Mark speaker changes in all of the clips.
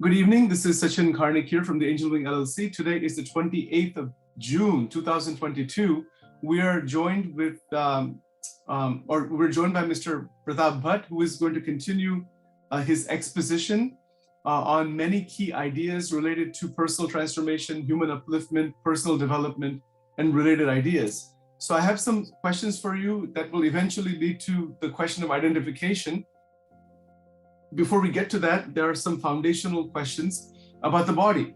Speaker 1: Good evening. This is Sachin Karnik here from the Angel Wing LLC. Today is the 28th of June, 2022. We are joined with, we're joined by Mr. Pratap Bhatt, who is going to continue his exposition on many key ideas related to personal transformation, human upliftment, personal development, and related ideas. So I have some questions for you that will eventually lead to the question of identification. Before we get to that, there are some foundational questions about the body.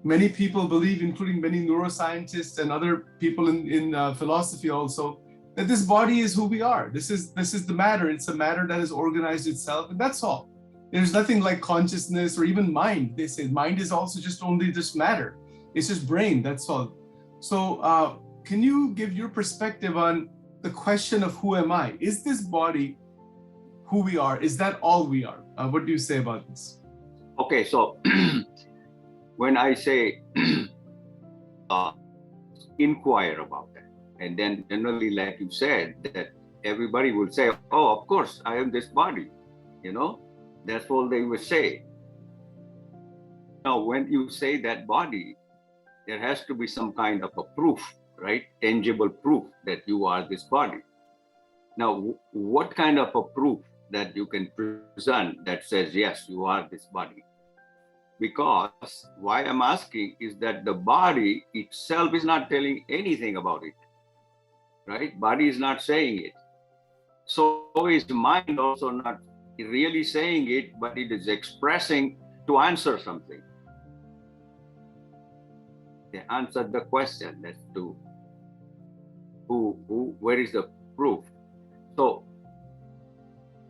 Speaker 1: Many people believe, including many neuroscientists and other people in philosophy also, that this body is who we are. This is the matter. It's a matter that has organized itself, and that's all. There's nothing like consciousness or even mind. They say mind is also just only just matter. It's just brain, that's all. So can you give your perspective on the question of who am I? Is this body who we are? Is that all we are? What do you say about this?
Speaker 2: Okay, so when I say inquire about that, and then generally, like you said, that everybody will say, oh, of course, I am this body, that's all they will say. Now, when you say that body, there has to be some kind of a proof, right? Tangible proof that you are this body. Now, what kind of a proof that you can present that says, yes, you are this body? Because why I'm asking is that the body itself is not telling anything about it, right? Body is not saying it. So is mind also not really saying it, but it is expressing to answer something. They answered the question, that's to where is the proof? So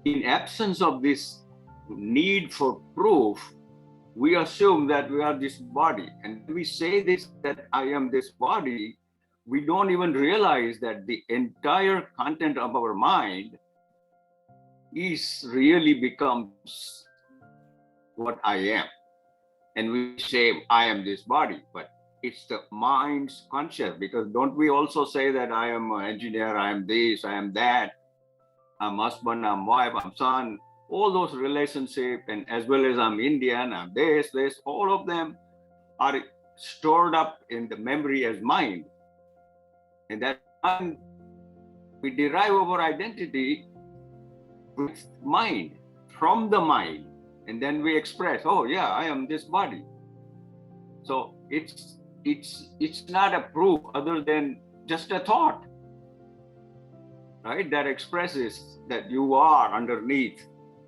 Speaker 2: in absence of this need for proof, we assume that we are this body. And we say this, that I am this body, we don't even realize that the entire content of our mind is really becomes what I am. And we say, I am this body, but it's the mind's conscious, because don't we also say that I am an engineer, I am this, I am that, I'm husband, I'm wife, I'm son, all those relationships, and as well as I'm Indian, I'm this, all of them are stored up in the memory as mind. And that mind, we derive our identity with mind, from the mind. And then we express, oh yeah, I am this body. So it's not a proof other than just a thought, right? That expresses that you are underneath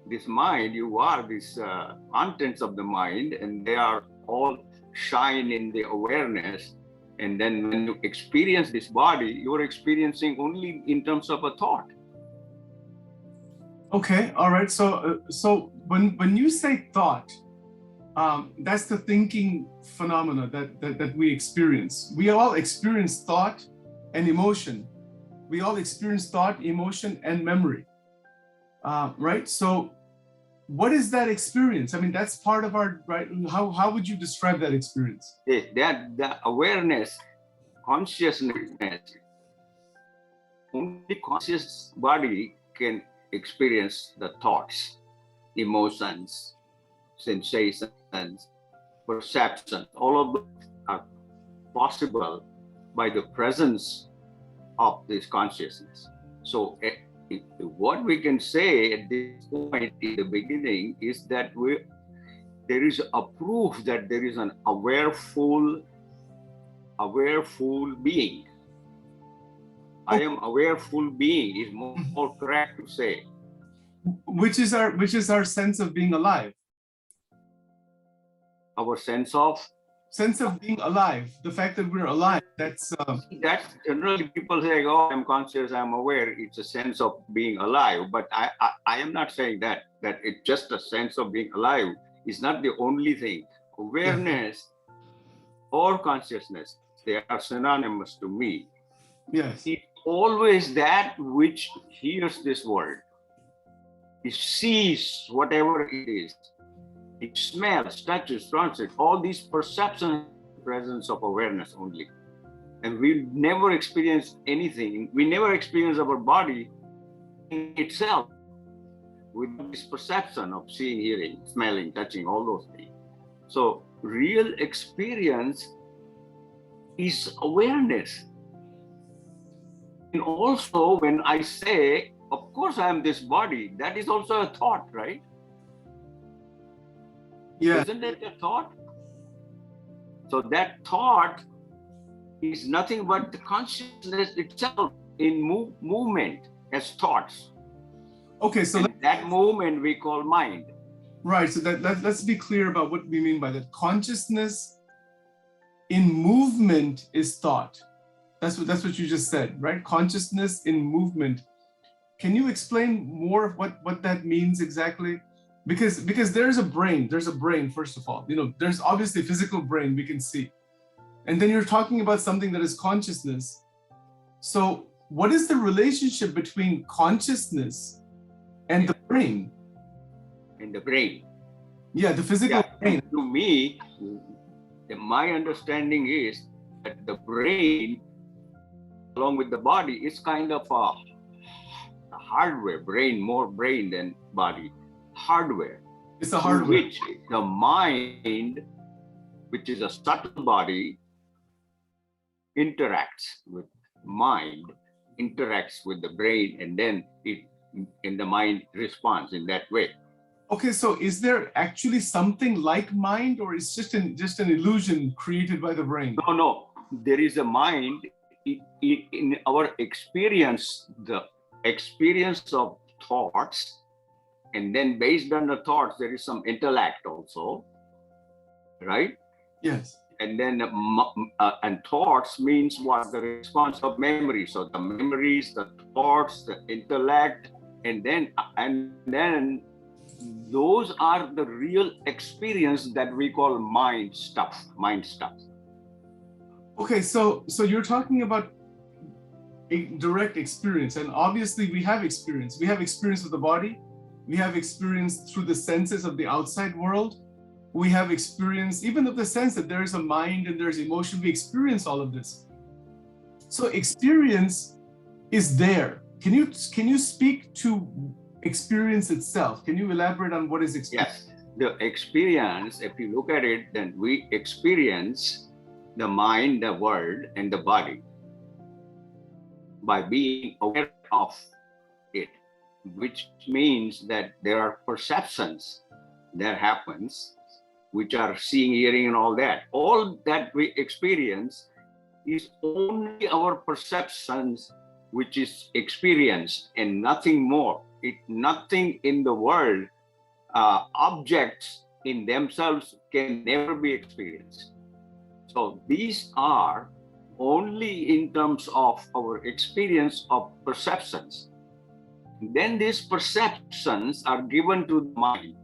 Speaker 2: this mind, you are these contents of the mind, and they are all shine in the awareness. And then when you experience this body, you're experiencing only in terms of a thought.
Speaker 1: Okay, all right. So when you say thought, that's the thinking phenomena that we experience. We all experience thought and emotion. We all experience thought, emotion, and memory, right? So what is that experience? I mean, that's part of our, right? How would you describe that experience?
Speaker 2: That the awareness, consciousness, only conscious body can experience the thoughts, emotions, sensations, perceptions. All of those are possible by the presence of this consciousness. So what we can say at this point in the beginning is that there is a proof that there is an awareful being. I am awareful being is more correct to say.
Speaker 1: Which is our sense of being alive.
Speaker 2: Our sense of
Speaker 1: being alive, the fact that we're alive, that's
Speaker 2: generally people say, oh, I'm conscious, I'm aware, it's a sense of being alive. But I am not saying that it's just a sense of being alive is not the only thing. Awareness or consciousness, they are synonymous to me.
Speaker 1: Yes.
Speaker 2: It's always that which hears this word. It sees whatever it is. It smells, touches, translates, all these perceptions, presence of awareness only. And we never experience anything. We never experience our body in itself with this perception of seeing, hearing, smelling, touching, all those things. So real experience is awareness. And also when I say, of course I am this body, that is also a thought, right?
Speaker 1: Yeah.
Speaker 2: Isn't it a thought? So that thought is nothing but the consciousness itself in movement as thoughts.
Speaker 1: Okay, so
Speaker 2: that movement we call mind.
Speaker 1: Right, so let's be clear about what we mean by that. Consciousness in movement is thought. That's what you just said, right? Consciousness in movement. Can you explain more of what that means exactly? Because there's a brain, first of all. There's obviously a physical brain we can see. And then you're talking about something that is consciousness. So what is the relationship between consciousness and the brain?
Speaker 2: And the brain.
Speaker 1: Yeah, the physical brain.
Speaker 2: To me, my understanding is that the brain, along with the body, is kind of a hardware. Brain, more brain than body. Hardware.
Speaker 1: It's a hardware.
Speaker 2: Which the mind, which is a subtle body, interacts with mind, interacts with the brain, and then the mind responds in that way.
Speaker 1: Okay, so is there actually something like mind, or is just an illusion created by the brain?
Speaker 2: No. There is a mind in our experience, the experience of thoughts, and then based on the thoughts, there is some intellect also, right?
Speaker 1: Yes.
Speaker 2: And then and thoughts means what? The response of memory. So the memories, the thoughts, the intellect, and then those are the real experience that we call mind stuff.
Speaker 1: Okay, so you're talking about a direct experience, and obviously we have experience. We have experience of the body. We have experience through the senses of the outside world. We have experience even of the sense that there is a mind and there's emotion. We experience all of this. So experience is there. Can you speak to experience itself? Can you elaborate on what is experience?
Speaker 2: Yes, the experience, if you look at it, then we experience the mind, the world, and the body by being aware of it, which means that there are perceptions that happens, which are seeing, hearing, and all that. All that we experience is only our perceptions, which is experienced, and nothing more. Nothing in the world, objects in themselves can never be experienced. So these are only in terms of our experience of perceptions. Then these perceptions are given to the mind,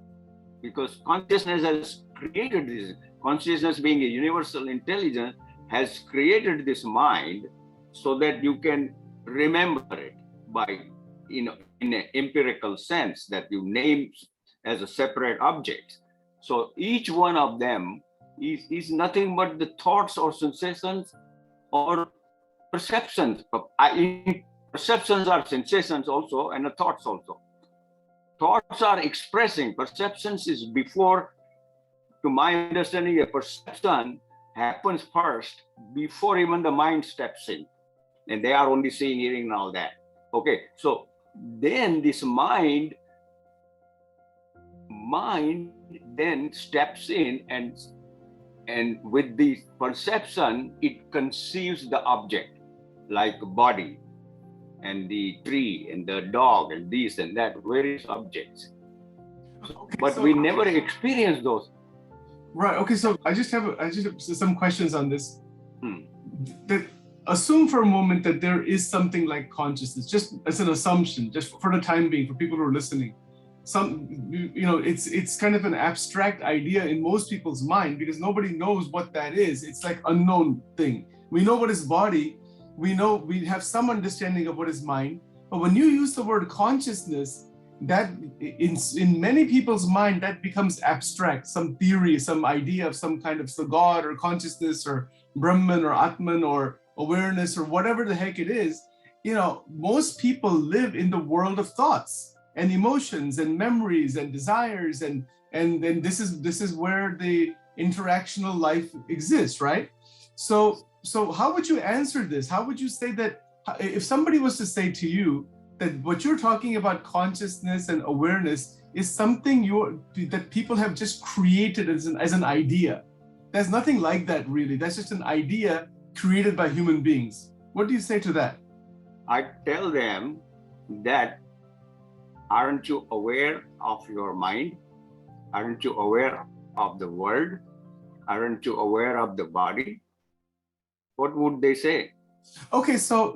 Speaker 2: because consciousness has created this. Consciousness, being a universal intelligence, has created this mind so that you can remember it by, in an empirical sense, that you name as a separate object. So each one of them is nothing but the thoughts or sensations or perceptions. Perceptions are sensations also, and the thoughts also. Thoughts are expressing. Perceptions is before, to my understanding, a perception happens first before even the mind steps in. And they are only seeing, hearing, and all that. Okay, so then this mind then steps in, and with the perception, it conceives the object, like body, and the tree, and the dog, and this and that, various objects. Okay, but we never experience those.
Speaker 1: Right. Okay. So I just have some questions on this. That assume for a moment that there is something like consciousness, just as an assumption, just for the time being, for people who are listening. It's kind of an abstract idea in most people's mind, because nobody knows what that is. It's like unknown thing. We know what is body. We know, we have some understanding of what is mind. But when you use the word consciousness, that in many people's mind, that becomes abstract, some theory, some idea of some kind of God or consciousness or Brahman or Atman or awareness or whatever the heck it is. Most people live in the world of thoughts and emotions and memories and desires, and this is where the interactional life exists, right? So how would you answer this? How would you say that if somebody was to say to you that what you're talking about, consciousness and awareness, is something that people have just created as an idea? There's nothing like that, really. That's just an idea created by human beings. What do you say to that?
Speaker 2: I tell them that, aren't you aware of your mind? Aren't you aware of the world? Aren't you aware of the body? What would they say?
Speaker 1: Okay, so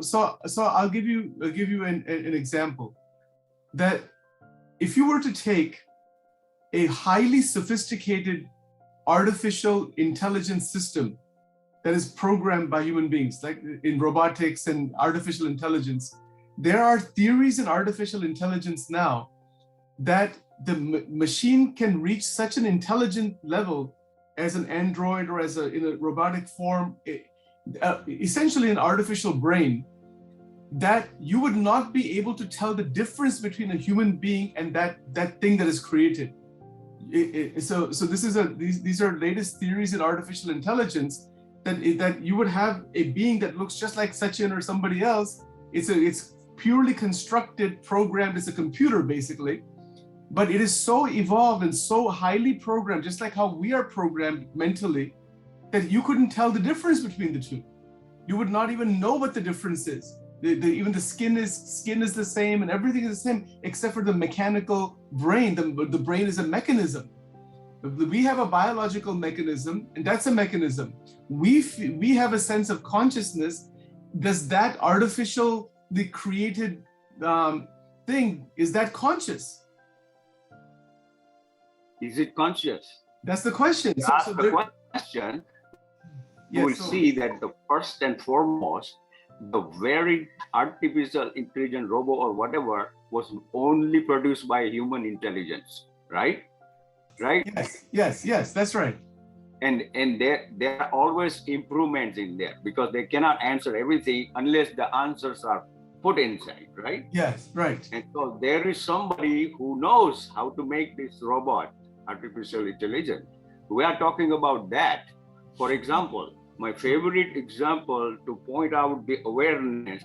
Speaker 1: I'll give you an example. That if you were to take a highly sophisticated artificial intelligence system that is programmed by human beings, like in robotics and artificial intelligence, there are theories in artificial intelligence now that the machine can reach such an intelligent level as an android or in a robotic form, essentially an artificial brain, that you would not be able to tell the difference between a human being and that thing that is created. So these are latest theories in artificial intelligence, that you would have a being that looks just like Sachin or somebody else. It's purely constructed, programmed. It's a computer basically, but it is so evolved and so highly programmed, just like how we are programmed mentally, that you couldn't tell the difference between the two. You would not even know what the difference is. Even the skin is the same and everything is the same except for the mechanical brain. The brain is a mechanism. We have a biological mechanism, and that's a mechanism. We have a sense of consciousness. Does that artificially created thing, is that conscious?
Speaker 2: Is it conscious?
Speaker 1: That's the question.
Speaker 2: You ask the question, you will see that the first and foremost, the very artificial intelligent robot or whatever was only produced by human intelligence, right? Right?
Speaker 1: Yes, that's right.
Speaker 2: And there are always improvements in there, because they cannot answer everything unless the answers are put inside, right?
Speaker 1: Yes, right.
Speaker 2: And so there is somebody who knows how to make this robot artificial intelligence. We are talking about that. For example, my favorite example to point out the awareness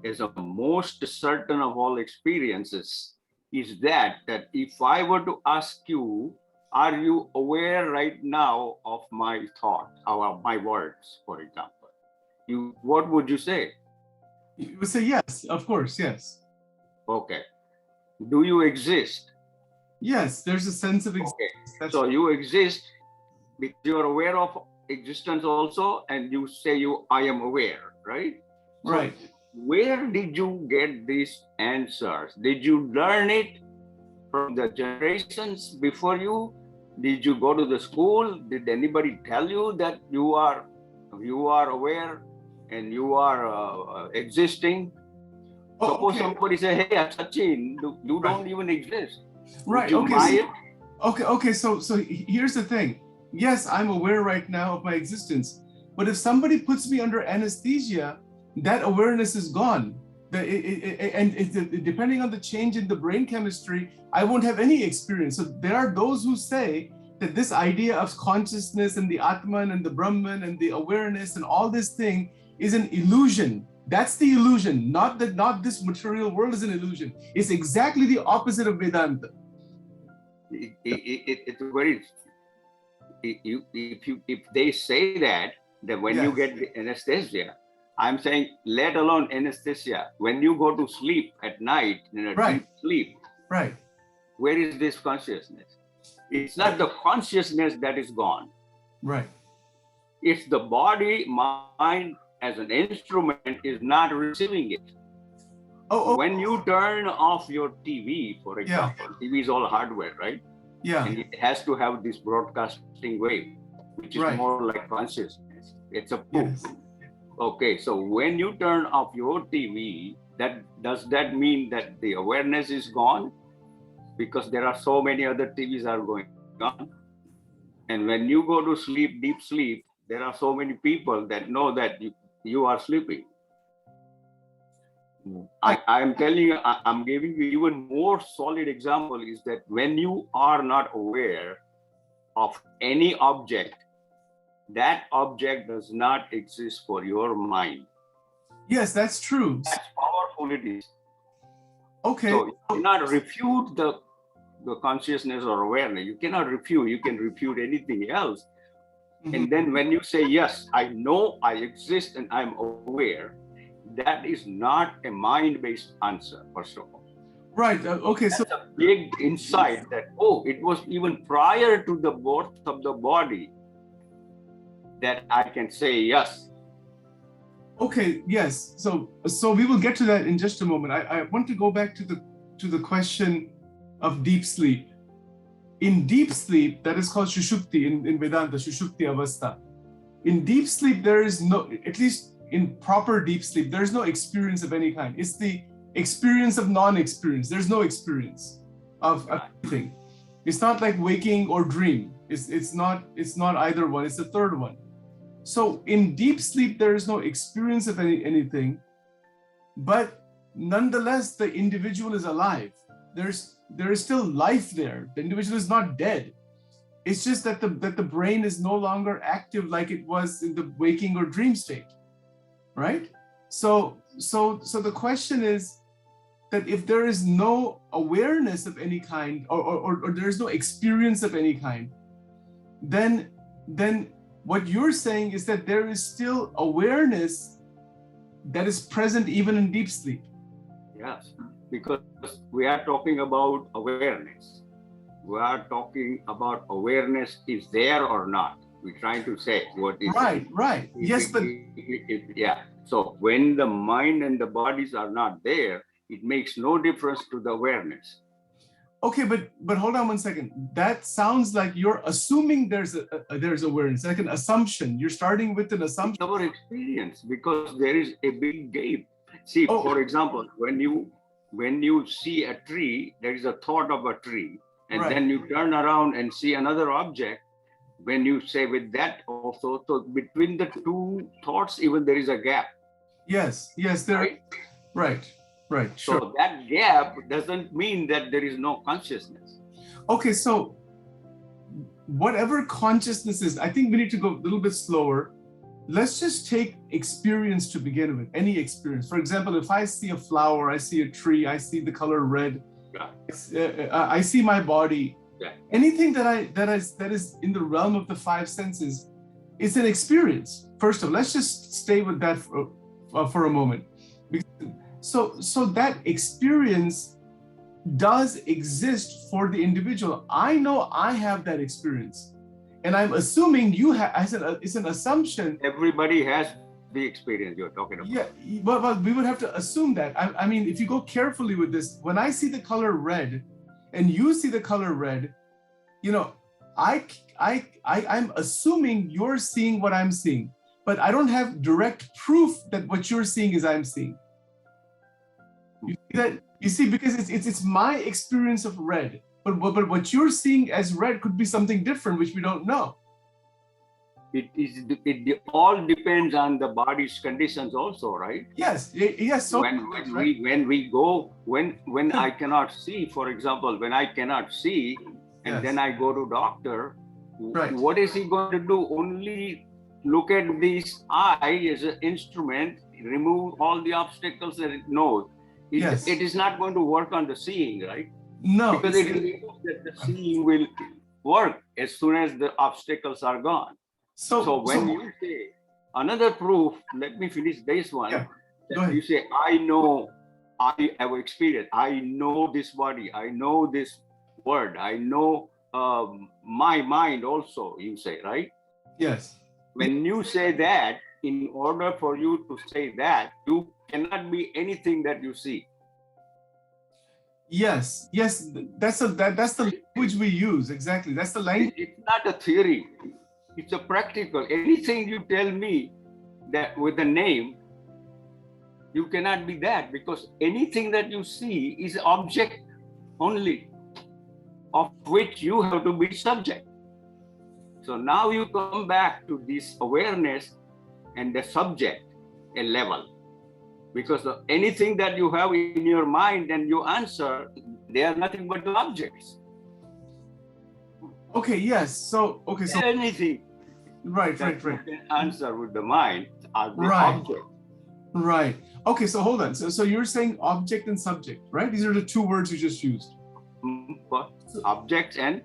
Speaker 2: as a most certain of all experiences is that if I were to ask you, are you aware right now of my thought or my words, for example? What would you say?
Speaker 1: You would say yes, of course, yes.
Speaker 2: Okay. Do you exist?
Speaker 1: Yes, there's a sense of existence.
Speaker 2: Okay. So you exist because you're aware of existence also, and you say I am aware, right?
Speaker 1: Right.
Speaker 2: So where did you get these answers? Did you learn it from the generations before you? Did you go to the school? Did anybody tell you that you are aware and you are existing? Suppose somebody say, "Hey, Sachin, you don't even exist."
Speaker 1: Right. Okay. So here's the thing. Yes, I'm aware right now of my existence, but if somebody puts me under anesthesia, that awareness is gone. Depending on the change in the brain chemistry, I won't have any experience. So there are those who say that this idea of consciousness and the Atman and the Brahman and the awareness and all this thing is an illusion. That's the illusion, not this material world is an illusion. It's exactly the opposite of Vedanta.
Speaker 2: It's very, if they say that when you get the anesthesia, I'm saying, let alone anesthesia, when you go to sleep at night in a deep sleep,
Speaker 1: right?
Speaker 2: Where is this consciousness? It's not the consciousness that is gone.
Speaker 1: Right.
Speaker 2: It's the body, mind as an instrument is not receiving it. When you turn off your TV, for example, TV is all hardware, right?
Speaker 1: Yeah.
Speaker 2: And it has to have this broadcasting wave, which is more like consciousness. It's a proof. Yes. Okay, so when you turn off your TV, does that mean that the awareness is gone? Because there are so many other TVs are going on. And when you go to sleep, deep sleep, there are so many people that know that you are sleeping. I'm telling you, I'm giving you even more solid example is that when you are not aware, of any object, that object does not exist for your mind.
Speaker 1: Yes, that's true.
Speaker 2: That's powerful it is.
Speaker 1: Okay.
Speaker 2: So you cannot refute the consciousness or awareness. You cannot refute. You can refute anything else.
Speaker 1: Mhm.
Speaker 2: And then when you say, yes, I know I exist and I'm aware, that is not a mind-based answer, first of all.
Speaker 1: Right. Okay. So
Speaker 2: That's a big insight that, oh, it was even prior to the birth of the body that I can say yes.
Speaker 1: okay. Yes. So we will get to that in just a moment. I want to go back to the question of deep sleep. In deep sleep, that is called Shushupti in Vedanta, Shushupti Avastha. In deep sleep, there is no, at least in proper deep sleep, there is no experience of any kind. It's the experience of non-experience. There's no experience of anything. It's not like waking or dream. It's not either one. It's the third one. So in deep sleep, there is no experience of anything, but nonetheless, the individual is alive. There is still life there. The individual is not dead. It's just that the brain is no longer active like it was in the waking or dream state, right? So the question is that if there is no awareness of any kind, or there is no experience of any kind, then what you're saying is that there is still awareness that is present even in deep sleep.
Speaker 2: Yes, because we are talking about awareness. We are talking about awareness is there or not. We're trying to say what is
Speaker 1: right. Yes, but
Speaker 2: yeah. So when the mind and the bodies are not there, it makes no difference to the awareness.
Speaker 1: okay, but hold on one second. That sounds like you're assuming there's awareness, like an assumption. You're starting with an assumption.
Speaker 2: It's our experience, because there is a big gap. See, for example, when you see a tree, there is a thought of a tree, and then you turn around and see another object. When you say with that also, so between the two thoughts, even there is a gap.
Speaker 1: Yes, there. Right. Sure.
Speaker 2: So that gap doesn't mean that there is no consciousness.
Speaker 1: Okay, so whatever consciousness is, I think we need to go a little bit slower. Let's just take experience to begin with, any experience. For example, if I see a flower, I see a tree, I see the color red, I see my body. Anything that is in the realm of the five senses is an experience. First of all, let's just stay with that for a moment. So that experience does exist for the individual. I know I have that experience, and I'm assuming you have. It's an assumption.
Speaker 2: Everybody has the experience you're talking about.
Speaker 1: Yeah, but we would have to assume that. I mean, if you go carefully with this, when I see the color red, and you see the color red, you know, I'm assuming you're seeing what I'm seeing, but I don't have direct proof that what you're seeing is I'm seeing. You see that? You see, because it's my experience of red, but what you're seeing as red could be something different, which we don't know.
Speaker 2: It all depends on the body's conditions also, right?
Speaker 1: Yes. So
Speaker 2: when I cannot see, for example, when I cannot see, and then I go to doctor, what is he going to do? Only look at this eye as an instrument, remove all the obstacles that it knows. It is not going to work on the seeing, right?
Speaker 1: No.
Speaker 2: Because it knows that the seeing will work as soon as the obstacles are gone. So when you say another proof, let me finish this one.
Speaker 1: Go ahead.
Speaker 2: You say, I know, I have experience. I know this body. I know this word. I know my mind also, you say, right?
Speaker 1: Yes.
Speaker 2: When you say that, in order for you to say that, you cannot be anything that you see.
Speaker 1: Yes. That's the language we use. Exactly. That's the language.
Speaker 2: It's not a theory. It's a practical. Anything you tell me that with a name, you cannot be that, because anything that you see is object only, of which you have to be subject. So now you come back to this awareness and the subject, a level. Because anything that you have in your mind and you answer, they are nothing but the objects.
Speaker 1: Okay, yes. So, okay, so
Speaker 2: Anything
Speaker 1: right,
Speaker 2: that
Speaker 1: right,
Speaker 2: you
Speaker 1: right,
Speaker 2: can answer with the mind are the
Speaker 1: right,
Speaker 2: object.
Speaker 1: right. Okay, so hold on. So you're saying object and subject, right? These are the two words you just used.
Speaker 2: But
Speaker 1: So,
Speaker 2: objects and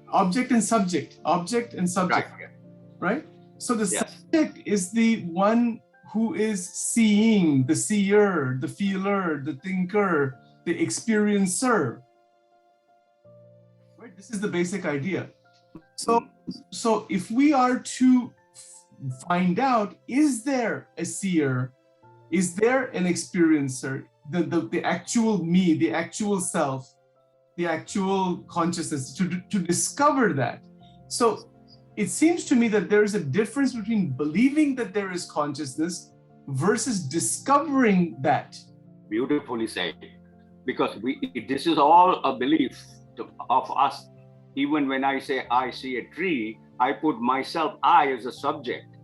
Speaker 1: object and subject, object and subject,
Speaker 2: right.
Speaker 1: right? So the
Speaker 2: Yes.
Speaker 1: subject is the one who is seeing, the seer, the feeler, the thinker, the experiencer, right? This is the basic idea. So, so if we are to find out, is there a seer? Is there an experiencer? The actual me, the actual self, the actual consciousness, to discover that. So it seems to me that there is a difference between believing that there is consciousness versus discovering that.
Speaker 2: Beautifully said. Because this is all a belief of us. Even when I say I see a tree, I put myself, I as a subject.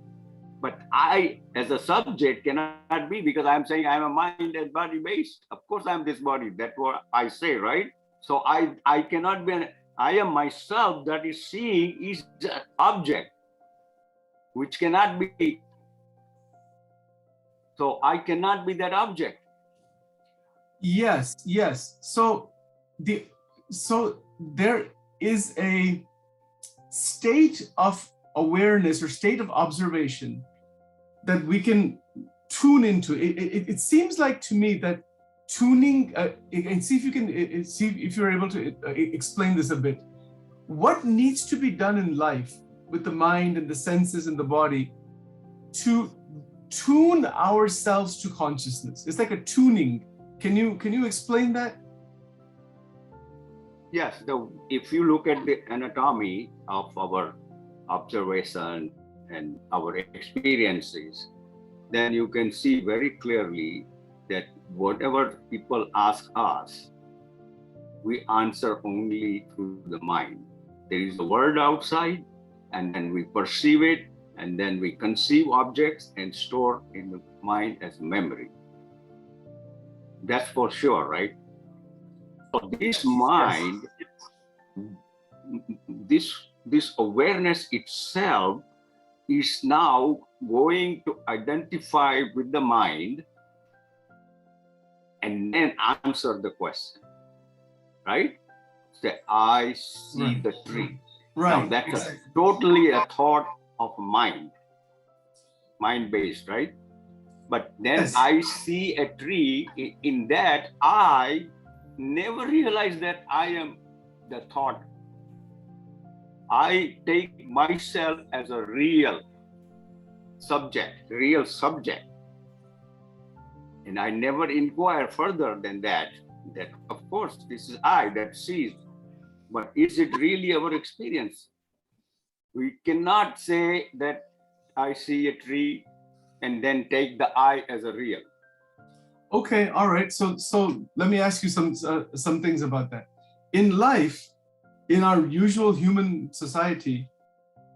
Speaker 2: But I as a subject cannot be, because I'm saying I'm a mind and body based. Of course I'm this body. That's what I say, right? So I cannot be, I am myself that is seeing is the object, which cannot be. So I cannot be that object.
Speaker 1: Yes, yes. So there is a state of awareness or state of observation that we can tune into. It seems like to me that tuning, and see if you can see if you're able to explain this a bit. What needs to be done in life with the mind and the senses and the body to tune ourselves to consciousness? It's like a tuning. Can you explain that?
Speaker 2: Yes, if you look at the anatomy of our observation and our experiences, then you can see very clearly that whatever people ask us, we answer only through the mind. There is a word outside, and then we perceive it, and then we conceive objects and store in the mind as memory. That's for sure, right? So this mind, this awareness itself is now going to identify with the mind and then answer the question, right? Say, I see the tree.
Speaker 1: Right.
Speaker 2: Now that's totally a thought of mind-based, right? But then
Speaker 1: Yes.
Speaker 2: I see a tree. In that, I never realize that I am the thought. I take myself as a real subject. And I never inquire further than that of course, this is I that sees. But is it really our experience? We cannot say that I see a tree and then take the I as a real.
Speaker 1: Okay, all right. So let me ask you some things about that. In life, in our usual human society,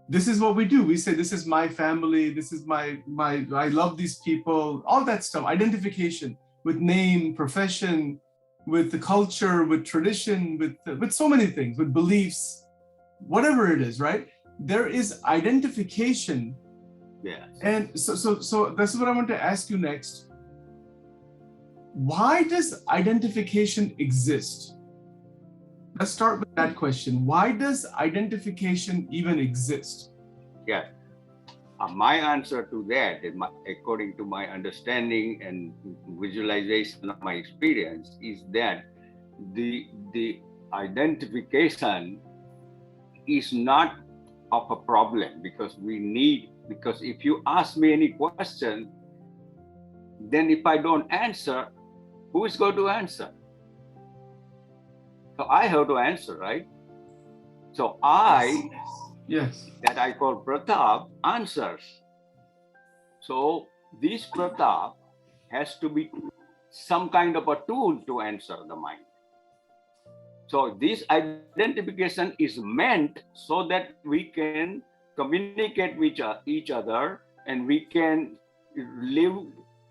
Speaker 1: this is what we do. We say, this is my family, this is my I love these people, all that stuff, identification with name, profession, with the culture, with tradition, with so many things, with beliefs, whatever it is, right? There is identification.
Speaker 2: Yes.
Speaker 1: And so this is what I want to ask you next. Why does identification exist? Let's start with that question. Why does identification even exist?
Speaker 2: Yeah. My answer to that, according to my understanding and visualization of my experience, is that the identification is not of a problem, because if you ask me any question, then if I don't answer, who is going to answer? So I have to answer, right? So
Speaker 1: Yes.
Speaker 2: that I call Pratap, answers. So this Pratap has to be some kind of a tool to answer the mind. So this identification is meant so that we can communicate with each other, and we can live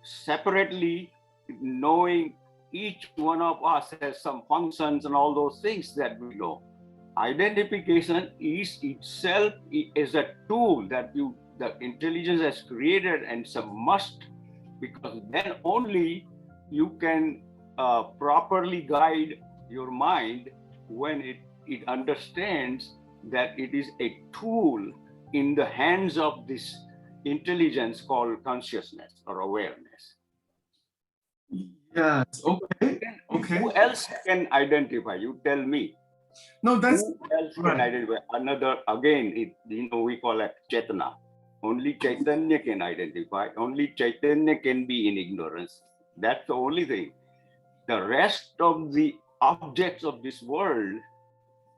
Speaker 2: separately, knowing each one of us has some functions and all those things that we know. identification is itself is a tool that the intelligence has created, and it's a must, because then only you can properly guide your mind when it understands that it is a tool in the hands of this intelligence called consciousness or awareness.
Speaker 1: Yes. Okay. Okay.
Speaker 2: Who else can identify? You tell me.
Speaker 1: No, that's
Speaker 2: Who else can
Speaker 1: right.
Speaker 2: identify? Another, again, we call it Chetana. Only Chaitanya can identify. Only Chaitanya can be in ignorance. That's the only thing. The rest of the objects of this world,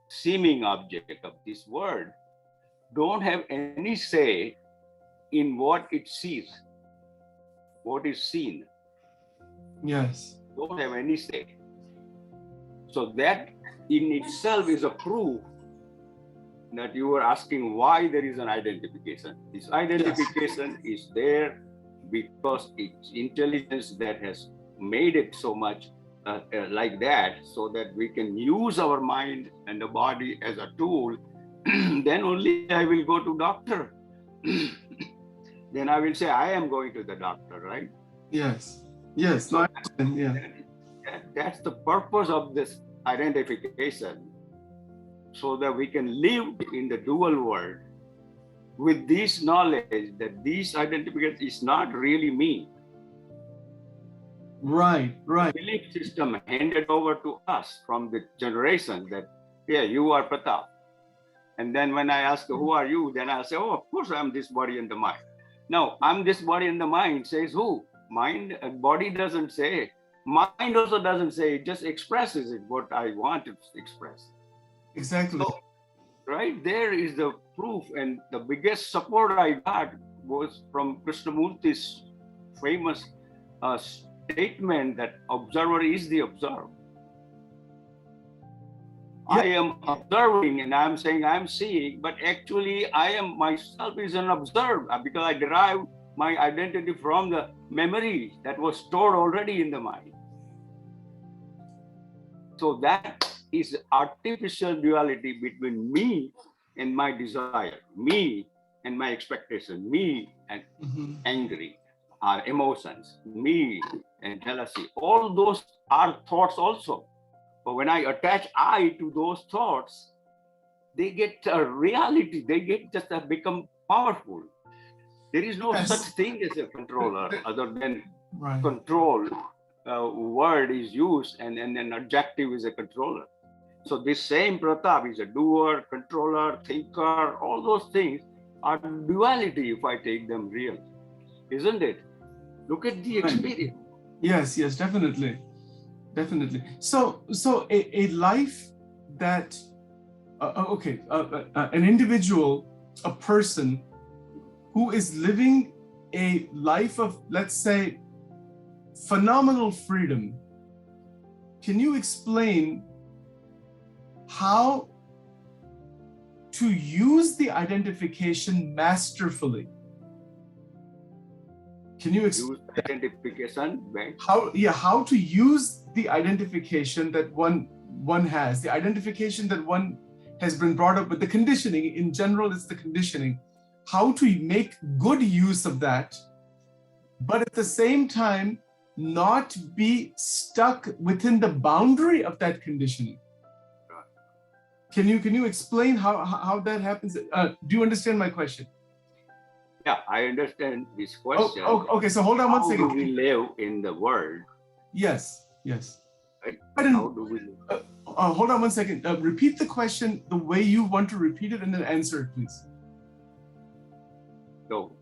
Speaker 2: seeming object of this world, don't have any say in what it sees, what is seen.
Speaker 1: Yes.
Speaker 2: Don't have any say. So that in itself is a proof that you were asking why there is an identification. This identification is there because it's intelligence that has made it so much like that, so that we can use our mind and the body as a tool. Then only I will go to doctor. Then I will say I am going to the doctor, right?
Speaker 1: Yes. Yes. No, I understand. Yeah.
Speaker 2: That's the purpose of this identification, so that we can live in the dual world with this knowledge that this identification is not really me.
Speaker 1: Right. Right.
Speaker 2: The belief system handed over to us from the generation that, yeah, you are Pratap. And then when I ask, who are you? Then I'll say, oh, of course I'm this body and the mind. Now, I'm this body and the mind says who? Mind and body doesn't say. Mind also doesn't say, it just expresses it, what I want to express.
Speaker 1: Exactly.
Speaker 2: So, right there is the proof, and the biggest support I got was from Krishnamurti's famous statement that observer is the observed. I am observing and I'm saying I'm seeing, but actually I am myself is an observed, because I derive my identity from the memory that was stored already in the mind. So that is artificial duality between me and my desire, me and my expectation, me and angry, emotions, me and jealousy. All those are thoughts also. But when I attach I to those thoughts, they get a reality. They get just become powerful. There is no such thing as a controller other than control. Word is used, and an adjective is a controller. So this same Pratap is a doer, controller, thinker. All those things are duality if I take them real, isn't it? Look at the experience.
Speaker 1: Yes, yes, definitely. Definitely. So a life that, an individual, a person who is living a life of, let's say, phenomenal freedom, can you explain how to use the identification masterfully? Can you explain
Speaker 2: identification?
Speaker 1: How to use the identification that one has, the identification that one has been brought up with, the conditioning in general is the conditioning, how to make good use of that, but at the same time not be stuck within the boundary of that conditioning. Can you explain how that happens? Do you understand my question?
Speaker 2: Yeah, I understand this question.
Speaker 1: Okay, so hold on one second.
Speaker 2: How do we live in the world?
Speaker 1: Yes, yes.
Speaker 2: Right? How do we live?
Speaker 1: Hold on one second. Repeat the question the way you want to repeat it and then answer it, please.
Speaker 2: So,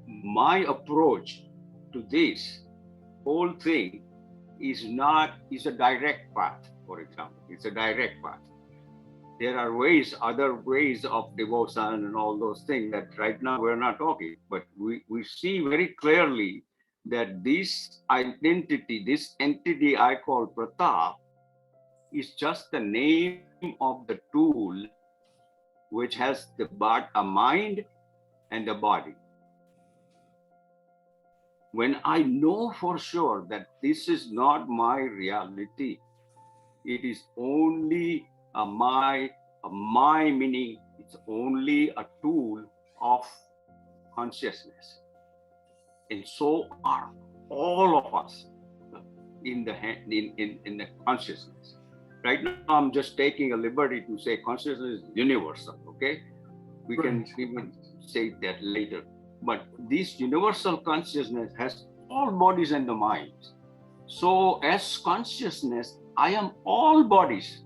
Speaker 2: my approach to this whole thing is a direct path, for example. It's a direct path. There are other ways of devotion and all those things that right now we're not talking, but we see very clearly that this identity, this entity I call Pratap, is just the name of the tool which has a mind and a body. When I know for sure that this is not my reality, it is only My meaning it's only a tool of consciousness, and so are all of us in the consciousness. Right now, I'm just taking a liberty to say consciousness is universal. Okay, we can even say that later. But this universal consciousness has all bodies and the minds. So as consciousness, I am all bodies.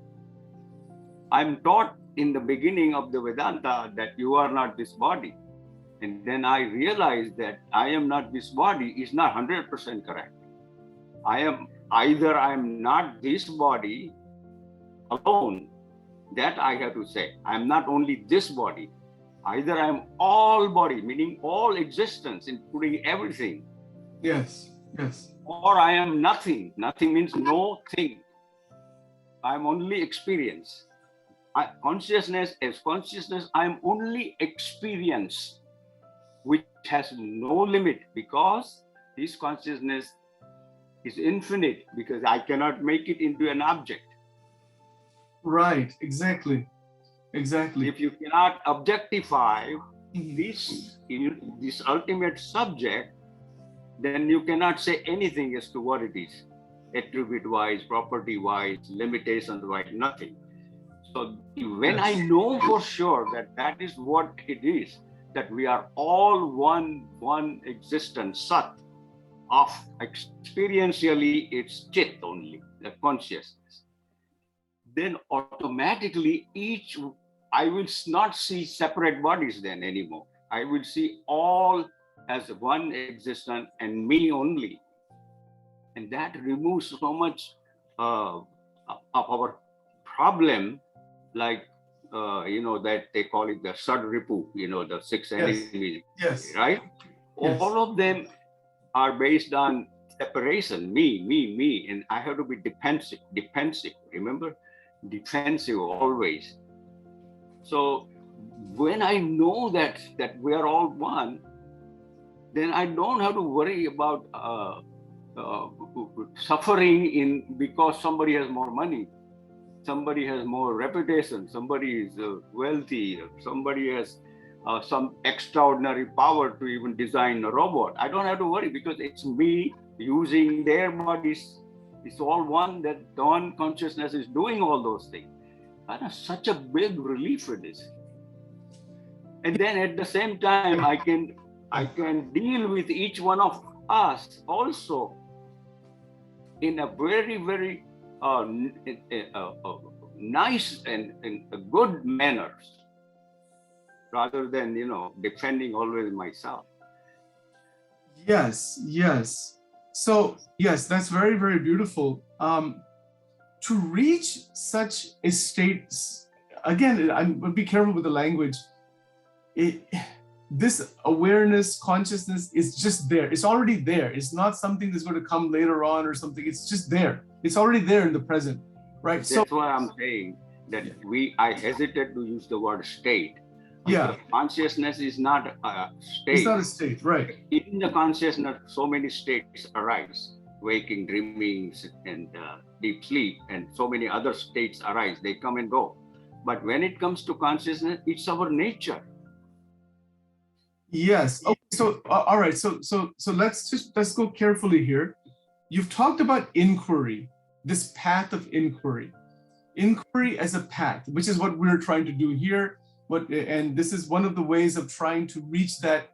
Speaker 2: I'm taught in the beginning of the Vedanta that you are not this body. And then I realized that I am not this body is not 100% correct. I'm not this body alone. That I have to say. I'm not only this body. Either I'm all body, meaning all existence, including everything.
Speaker 1: Yes, yes.
Speaker 2: Or I am nothing. Nothing means no thing. I'm only experience. Consciousness, I'm only experience, which has no limit, because this consciousness is infinite, because I cannot make it into an object.
Speaker 1: Right, exactly. Exactly.
Speaker 2: If you cannot objectify this ultimate subject, then you cannot say anything as to what it is, attribute-wise, property-wise, limitations-wise, nothing. So when I know for sure that that is what it is, that we are all one existence, Sat, of experientially it's Chit only, the consciousness, then automatically I will not see separate bodies then anymore. I will see all as one existence and me only. And that removes so much of our problem, like, that they call it the Sadripu, the six enemies, right?
Speaker 1: Yes.
Speaker 2: All of them are based on separation, me, and I have to be defensive, remember? Defensive always. So when I know that we are all one, then I don't have to worry about suffering because somebody has more money, somebody has more reputation, somebody is wealthy, somebody has some extraordinary power to even design a robot. I don't have to worry, because it's me using their bodies. It's all one, that one consciousness is doing all those things. That is such a big relief it is. And then at the same time, I can deal with each one of us also in a very, very nice and good manners, rather than, defending always myself.
Speaker 1: Yes. So yes, that's very, very beautiful. To reach such a state, again, I would be careful with the language. This awareness, consciousness is just there. It's already there. It's not something that's going to come later on or something. It's just there. It's already there in the present, right?
Speaker 2: That's why I'm saying that I hesitate to use the word state.
Speaker 1: Yeah.
Speaker 2: Consciousness is not a state.
Speaker 1: It's not a state, right?
Speaker 2: In the consciousness, so many states arise: waking, dreaming, and deep sleep, and so many other states arise. They come and go. But when it comes to consciousness, it's our nature.
Speaker 1: Yes. Okay. So all right. So let's go carefully here. You've talked about inquiry, this path of inquiry as a path, which is what we're trying to do here. And this is one of the ways of trying to reach that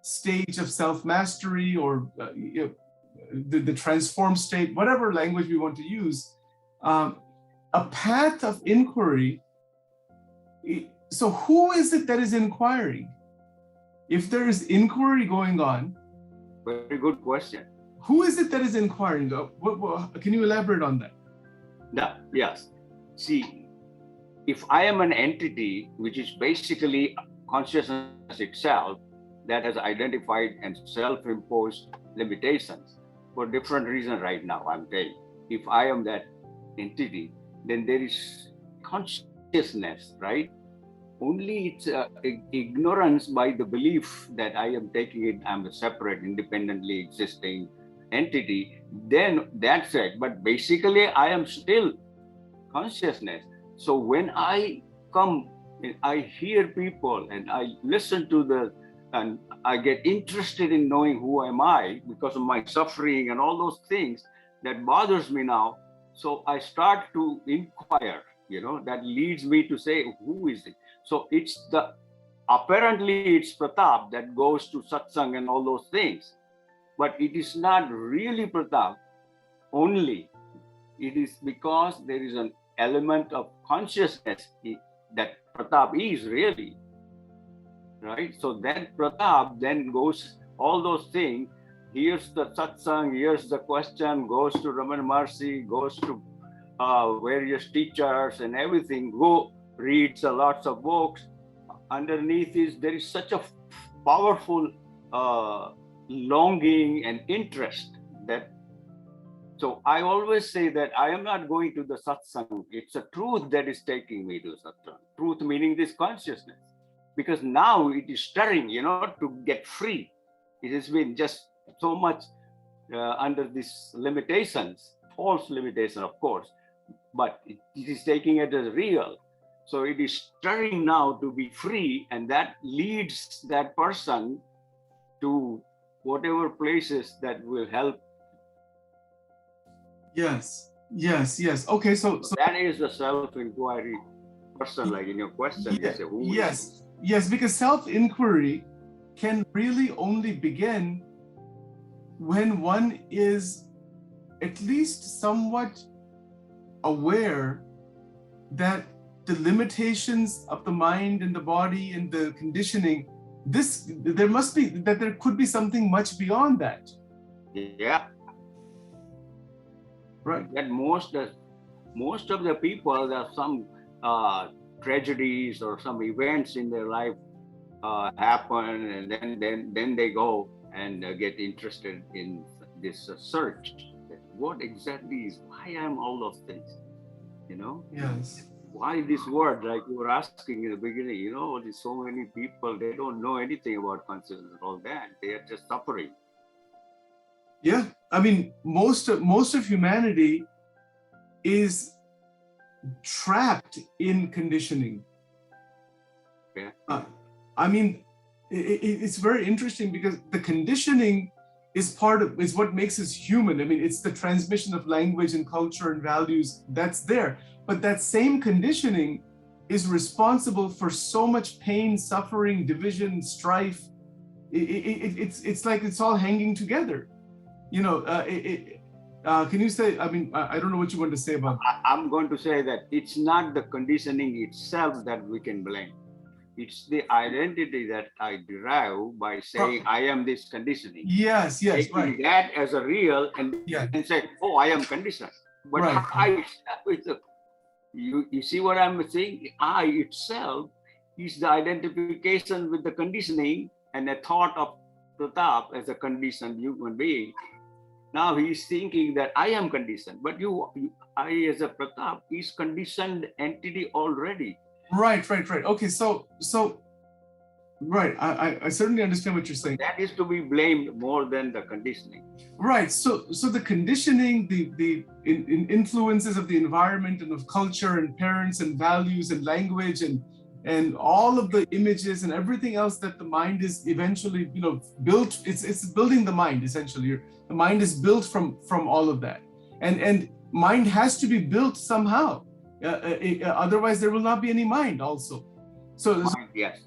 Speaker 1: stage of self-mastery, or the transformed state, whatever language we want to use. A path of inquiry. So who is it that is inquiring? If there is inquiry going on,
Speaker 2: very good question.
Speaker 1: Who is it that is inquiring? Can you elaborate on that?
Speaker 2: Yes. See, if I am an entity, which is basically consciousness itself, that has identified and self-imposed limitations for different reasons right now, I'm saying, if I am that entity, then there is consciousness, right? Only it's ignorance by the belief that I am taking it, I'm a separate, independently existing entity, then that's it. But basically, I am still consciousness. So when I come and I hear people and I listen to and I get interested in knowing who am I because of my suffering and all those things that bothers me now. So I start to inquire, that leads me to say, who is it? So apparently it's Pratap that goes to satsang and all those things, but it is not really Pratap only. It is because there is an element of consciousness that Pratap is really, right? So that Pratap then goes, all those things, here's the satsang, here's the question, goes to Raman Maharshi, goes to various teachers and everything, reads lots of books. Underneath there is such a powerful longing and interest that. So I always say that I am not going to the satsang. It's a truth that is taking me to satsang. Truth meaning this consciousness. Because now it is stirring, to get free. It has been just so much under these limitations, false limitation, of course, but it is taking it as real. So it is stirring now to be free, and that leads that person to whatever places that will help.
Speaker 1: Yes. Okay, so
Speaker 2: that is the self-inquiry person, like in your question, you say, who is
Speaker 1: Yes, because self-inquiry can really only begin when one is at least somewhat aware that the limitations of the mind and the body and the conditioning, there could be something much beyond that.
Speaker 2: Yeah.
Speaker 1: Right.
Speaker 2: That most of the people, there are some tragedies or some events in their life happen, and then they go and get interested in this search. What exactly is, why am all those things?
Speaker 1: Yes.
Speaker 2: Why this word, like you were asking in the beginning, there's so many people, they don't know anything about consciousness and all that. They are just suffering.
Speaker 1: Yeah, I mean, most of humanity is trapped in conditioning.
Speaker 2: Yeah.
Speaker 1: I mean, it's very interesting because the conditioning is what makes us human. I mean, it's the transmission of language and culture and values that's there. But that same conditioning is responsible for so much pain, suffering, division, strife. It's like it's all hanging together. Can you say, I mean, I don't know what you want to say about that.
Speaker 2: I'm going to say that it's not the conditioning itself that we can blame. It's the identity that I derive by saying I am this conditioning.
Speaker 1: Yes,
Speaker 2: taking
Speaker 1: right.
Speaker 2: that as a real and say, oh, I am conditioned. But
Speaker 1: right.
Speaker 2: I itself you see what I'm saying? I itself is the identification with the conditioning and a thought of Pratap as a conditioned human being. Now he's thinking that I am conditioned, but I as a Pratap is conditioned entity already.
Speaker 1: Right. Okay, so right, I certainly understand what you're saying.
Speaker 2: That is to be blamed more than the conditioning.
Speaker 1: Right. So the conditioning, the influences of the environment and of culture and parents and values and language and all of the images and everything else that the mind is eventually built. It's building the mind essentially. The mind is built from all of that, and mind has to be built somehow. Otherwise, there will not be any mind. Also,
Speaker 2: yes.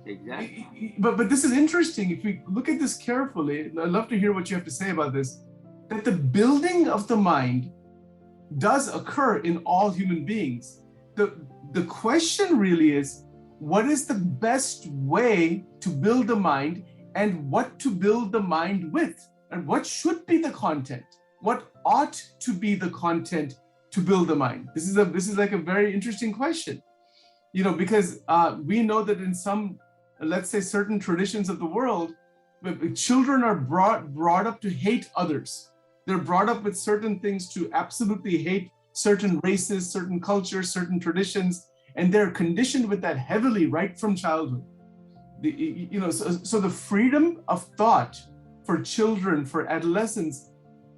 Speaker 2: Exactly.
Speaker 1: But this is interesting. If we look at this carefully, I'd love to hear what you have to say about this, that the building of the mind does occur in all human beings. The question really is, what is the best way to build the mind and what to build the mind with? And what should be the content? What ought to be the content to build the mind? This is like a very interesting question. Because we know that in some, let's say, certain traditions of the world, children are brought up to hate others. They're brought up with certain things to absolutely hate certain races, certain cultures, certain traditions, and they're conditioned with that heavily right from childhood. So the freedom of thought for children, for adolescents,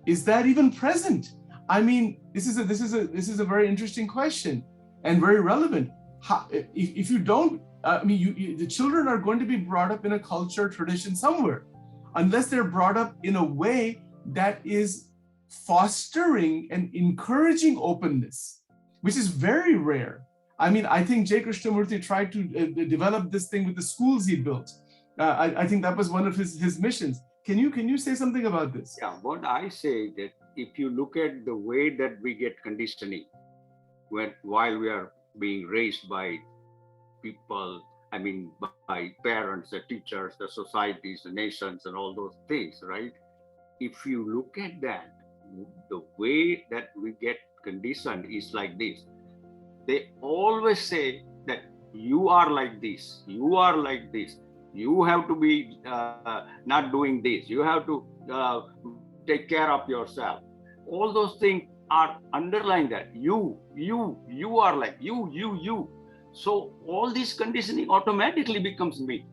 Speaker 1: is that even present? I mean, this is a very interesting question. and very relevant. If you don't, the children are going to be brought up in a culture, tradition somewhere, unless they're brought up in a way that is fostering and encouraging openness, which is very rare. I think J. Krishnamurti tried to develop this thing with the schools he built. I think that was one of his missions. Can you say something about this?
Speaker 2: Yeah, what I say that if you look at the way that we get conditioning while we are being raised by people, by parents, the teachers, the societies, the nations, and all those things, right? If you look at that, the way that we get conditioned is like this. They always say that you are like this, you are like this, you have to be not doing this, you have to take care of yourself. All those things are underlying that. You are like, you. So all this conditioning automatically becomes me.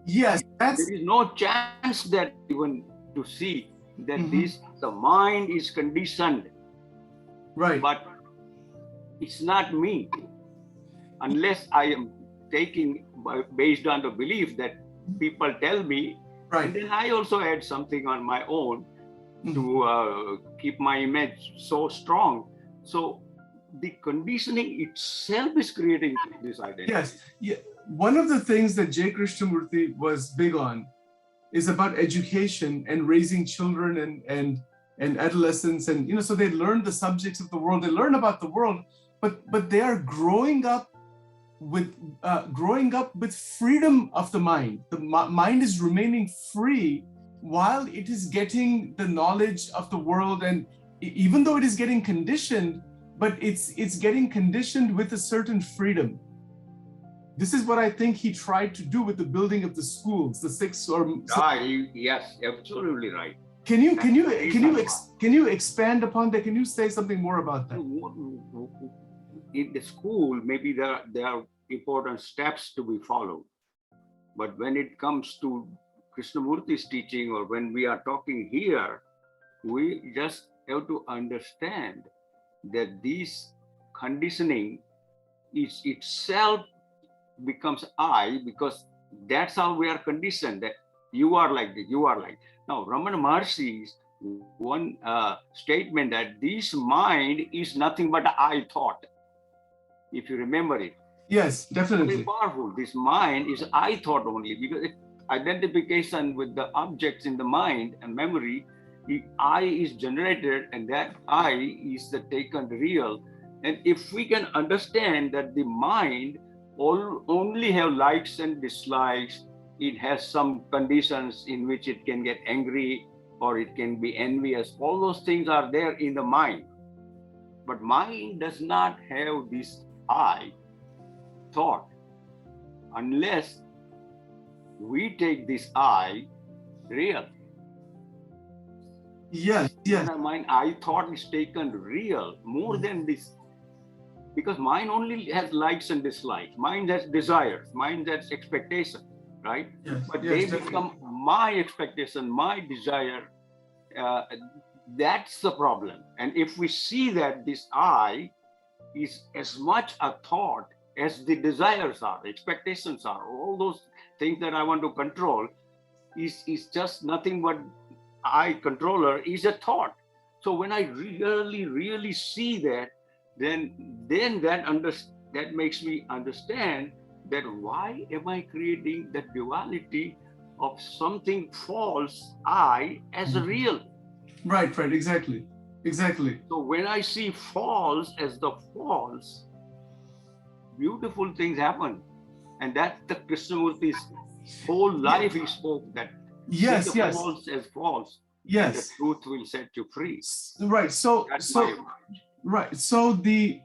Speaker 1: Yes,
Speaker 2: there is no chance that even to see that the mind is conditioned.
Speaker 1: Right.
Speaker 2: But it's not me, unless I am taking based on the belief that people tell me,
Speaker 1: right.
Speaker 2: And then I also add something on my own to keep my image so strong. So the conditioning itself is creating this identity.
Speaker 1: Yes. Yeah. One of the things that J. Krishnamurti was big on is about education and raising children and adolescents, and so they learn the subjects of the world, they learn about the world, but they are growing up with freedom of the mind. The mind is remaining free while it is getting the knowledge of the world, and even though it is getting conditioned, but it's getting conditioned with a certain freedom. This is what I think he tried to do with the building of the schools, the six or.
Speaker 2: Yes, absolutely right.
Speaker 1: Can you expand upon that? Can you say something more about that?
Speaker 2: In the school, maybe there are important steps to be followed. But when it comes to Krishnamurti's teaching, or when we are talking here, we just have to understand that this conditioning is itself becomes I, because that's how we are conditioned, that you are like this, you are like. Now, Ramana Maharshi's one statement that this mind is nothing but I thought. If you remember it.
Speaker 1: Yes, definitely.
Speaker 2: Very powerful. This mind is I thought only, because identification with the objects in the mind and memory, the I is generated, and that I is the taken real. And if we can understand that the mind only have likes and dislikes, it has some conditions in which it can get angry or it can be envious. All those things are there in the mind. But mind does not have this I thought unless we take this I real.
Speaker 1: Yes.
Speaker 2: Mind I thought is taken real more than this, because mind only has likes and dislikes. Mind has desires, mind has expectation, right?
Speaker 1: Yes.
Speaker 2: But
Speaker 1: yes,
Speaker 2: they
Speaker 1: definitely.
Speaker 2: become my expectation, my desire. That's the problem. And if we see that this I is as much a thought as the desires are, expectations are, all those things that I want to control is just nothing but I, controller, is a thought. So when I really see that, then that makes me understand that why am I creating the duality of something false I as a real?
Speaker 1: Right, exactly.
Speaker 2: So when I see false as the false, beautiful things happen. And that's the Krishnamurti's whole life. He spoke that.
Speaker 1: Yes.
Speaker 2: False as false.
Speaker 1: Yes.
Speaker 2: The truth will set you free.
Speaker 1: Right. So the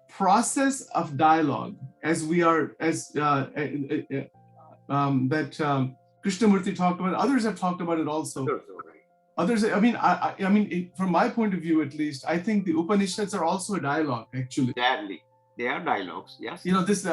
Speaker 1: process of dialogue, as we are Krishnamurti talked about, others have talked about it also.
Speaker 2: Sure.
Speaker 1: Others, from my point of view, at least, I think the Upanishads are also a dialogue, actually.
Speaker 2: Exactly. They are dialogues, yes.
Speaker 1: This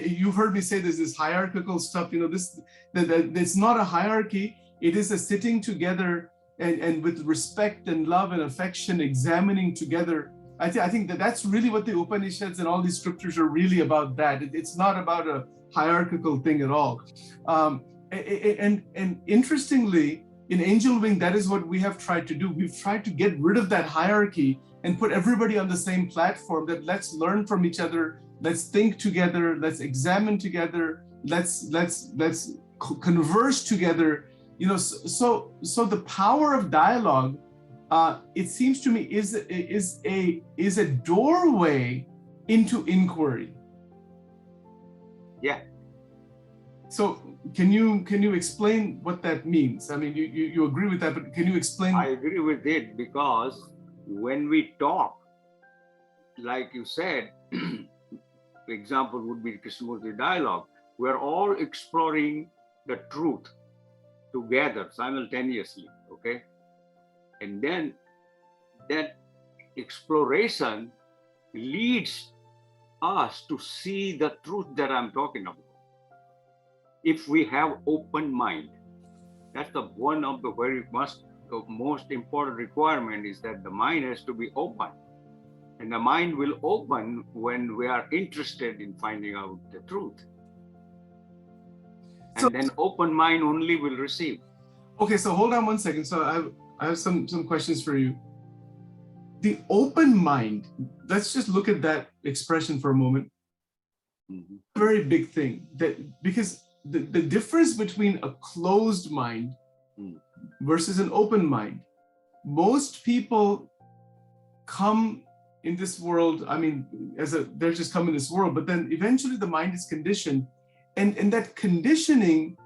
Speaker 1: you've heard me say this hierarchical stuff. It's not a hierarchy. It is a sitting together and with respect and love and affection, examining together I think that that's really what the Upanishads and all these scriptures are really about. That it's not about a hierarchical thing at all. And interestingly, in Angel Wing, that is what we have tried to do. We've tried to get rid of that hierarchy and put everybody on the same platform. That let's learn from each other, let's think together, let's examine together, let's converse together. You know, so the power of dialogue, it seems to me, is a doorway into inquiry.
Speaker 2: Yeah.
Speaker 1: So can you explain what that means? I mean, you agree with that, but can you explain?
Speaker 2: I agree with it, because when we talk, like you said, the example would be Krishnamurti dialogue. We're all exploring the truth together simultaneously, okay? And then that exploration leads us to see the truth that I'm talking about. If we have open mind, that's the one of the most important requirement, is that the mind has to be open. And the mind will open when we are interested in finding out the truth. And then open mind only will receive.
Speaker 1: Okay, so hold on one second. So I have some questions for you. The open mind, let's just look at that expression for a moment.
Speaker 2: Mm-hmm.
Speaker 1: Very big thing, because the difference between a closed mind versus an open mind, most people come in this world, I mean, they're just come in this world, but then eventually the mind is conditioned, and that conditioning,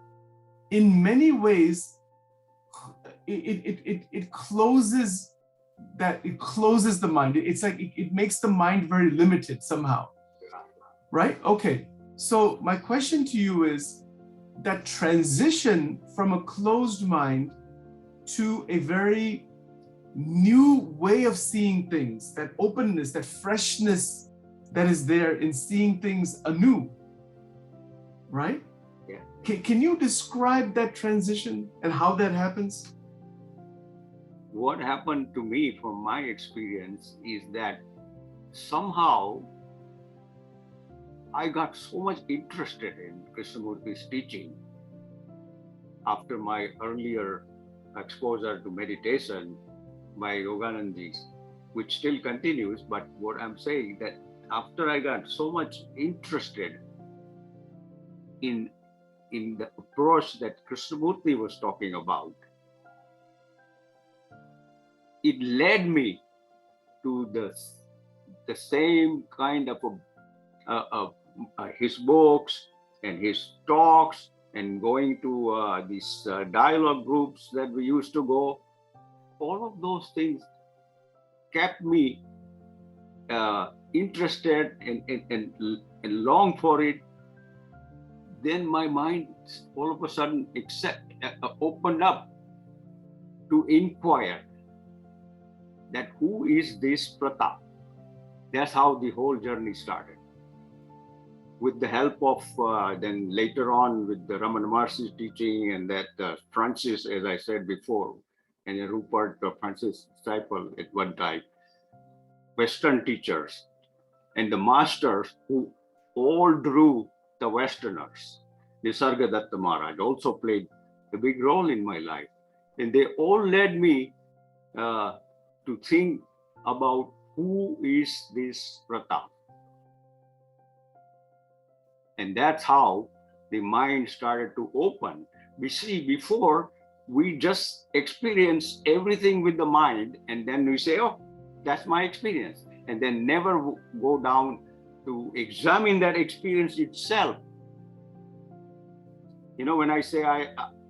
Speaker 1: in many ways, it closes the mind. It's like it makes the mind very limited somehow, right? Okay, so my question to you is that transition from a closed mind to a very new way of seeing things, that openness, that freshness that is there in seeing things anew, right?
Speaker 2: Yeah.
Speaker 1: Can you describe that transition and how that happens?
Speaker 2: What happened to me from my experience is that somehow I got so much interested in Krishnamurti's teaching after my earlier exposure to meditation by Yoganandaji, which still continues. But what I'm saying, that after I got so much interested in the approach that Krishnamurti was talking about, it led me to the same kind of his books and his talks, and going to these dialogue groups that we used to go. All of those things kept me interested and long for it. Then my mind all of a sudden opened up to inquire that who is this Pratap? That's how the whole journey started. With the help of then later on with the Ramana Maharsi's teaching, and that Francis, as I said before, and Rupert Francis disciple at one time, Western teachers, and the masters who all drew the Westerners. Nisargadatta Maharaj also played a big role in my life. And they all led me to think about who is this Pratap. And that's how the mind started to open. We see, before, we just experience everything with the mind, and then we say, oh, that's my experience. And then never go down to examine that experience itself. You know, when I say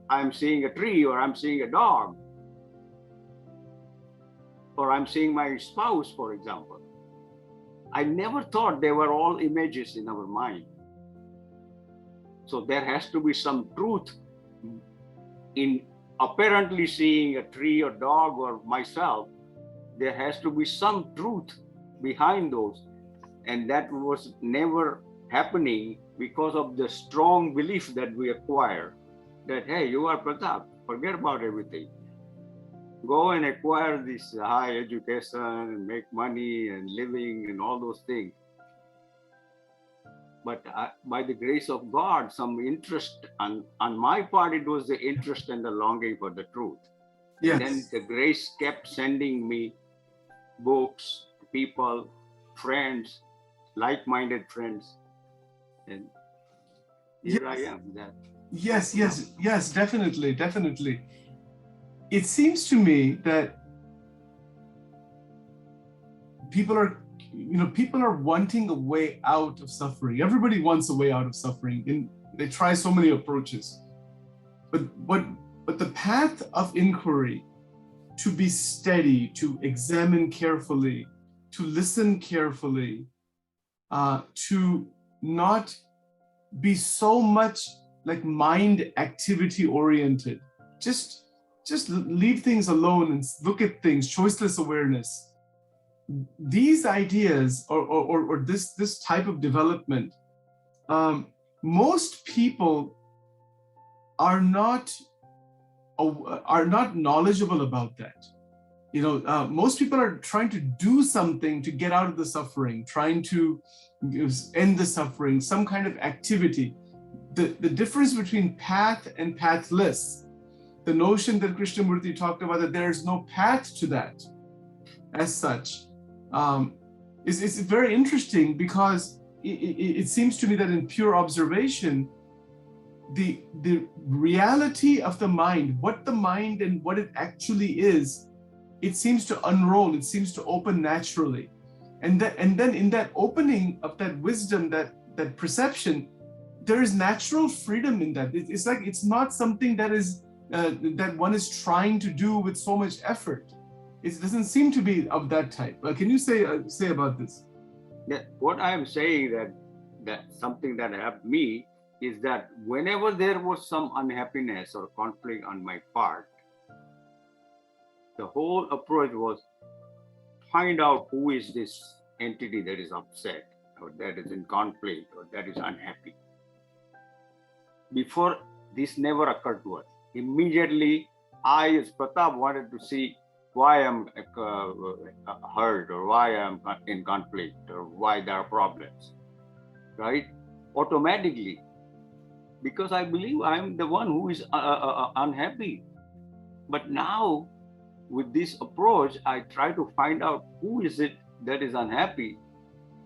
Speaker 2: I'm seeing a tree, or I'm seeing a dog, or I'm seeing my spouse, for example, I never thought they were all images in our mind. So there has to be some truth in apparently seeing a tree or dog or myself. There has to be some truth behind those. And that was never happening because of the strong belief that we acquire that, hey, you are Pratap, forget about everything. go and acquire this high education and make money and living and all those things. But by the grace of God, some interest on my part, it was the interest and the longing for the truth.
Speaker 1: Yes.
Speaker 2: And then the grace kept sending me books, people, friends, like-minded friends. And here I am.
Speaker 1: Yes, definitely. It seems to me that people are wanting a way out of suffering. Everybody wants a way out of suffering, and they try so many approaches. But the path of inquiry, to be steady, to examine carefully, to listen carefully, to not be so much like mind activity oriented, just leave things alone and look at things, choiceless awareness. These ideas or this type of development, most people are not knowledgeable about that. Most people are trying to do something to get out of the suffering, trying to end the suffering, some kind of activity. The difference between path and pathless, the notion that Krishnamurti talked about, that there's no path to that as such, is very interesting, because it seems to me that in pure observation, the reality of the mind, what the mind and what it actually is, it seems to unroll, it seems to open naturally. And then in that opening of that wisdom, that perception, there is natural freedom in that. It's like, it's not something that is that one is trying to do with so much effort. It doesn't seem to be of that type. Can you say about this?
Speaker 2: Yeah, what I am saying that something that helped me is that whenever there was some unhappiness or conflict on my part, the whole approach was find out who is this entity that is upset, or that is in conflict, or that is unhappy. Before, this never occurred to us. Immediately, I, as Pratap, wanted to see why I'm hurt, or why I'm in conflict, or why there are problems, right? Automatically, because I believe I'm the one who is unhappy. But now, with this approach, I try to find out who is it that is unhappy.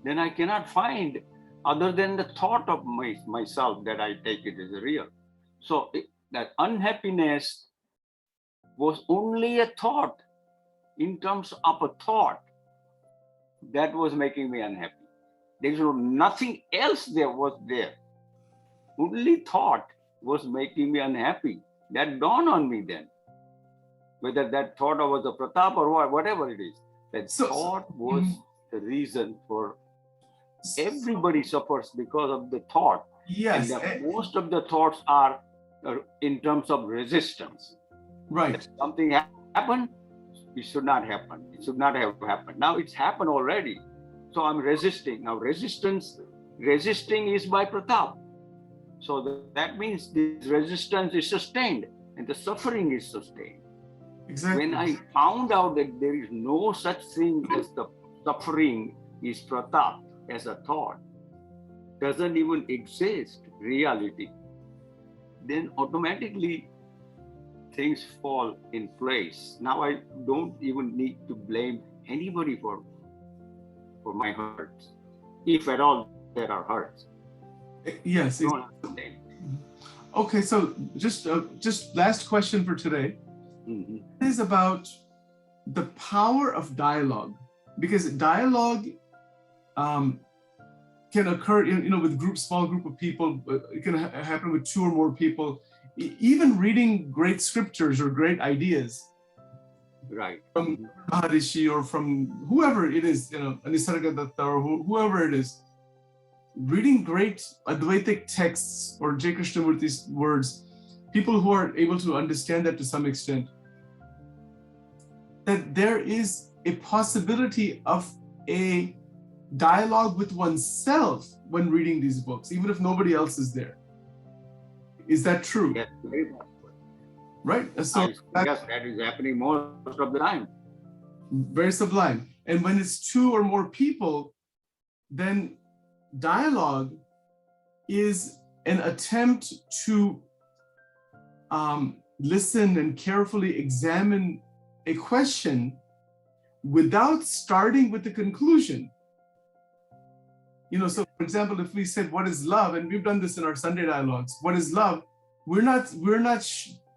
Speaker 2: Then I cannot find other than the thought of myself that I take it as real. So that unhappiness was only a thought, in terms of a thought, that was making me unhappy. There is nothing else there. Only thought was making me unhappy. That dawned on me then. Whether that thought was a Pratap or whatever it is, that thought was the reason for everybody suffers because of the thought.
Speaker 1: Yes.
Speaker 2: And most of the thoughts are in terms of resistance.
Speaker 1: Right.
Speaker 2: That something happened, it should not happen. It should not have happened. Now it's happened already. So I'm resisting. Now resisting is by Pratap. So that means this resistance is sustained and the suffering is sustained.
Speaker 1: Exactly.
Speaker 2: When I found out that there is no such thing as the suffering is Pratap as a thought, doesn't even exist, reality, then automatically things fall in place. Now I don't even need to blame anybody for my hurts, if at all there are hurts.
Speaker 1: Yes. Okay, so just last question for today.
Speaker 2: Mm-hmm.
Speaker 1: Is about the power of dialogue, because dialogue can occur with small group of people. It can happen with two or more people. Even reading great scriptures or great ideas,
Speaker 2: right,
Speaker 1: from Maharishi or from whoever it is, Nisargadatta or whoever it is, reading great Advaitic texts or J. Krishnamurti's words, people who are able to understand that to some extent, that there is a possibility of a dialogue with oneself when reading these books, even if nobody else is there. Is that true?
Speaker 2: Yes, very much.
Speaker 1: right? So
Speaker 2: Yes, that is happening most of the time.
Speaker 1: very sublime. And when it's two or more people, then dialogue is an attempt to listen and carefully examine a question without starting with the conclusion. You know, so for example, if we said, what is love? And we've done this in our Sunday dialogues, what is love? We're not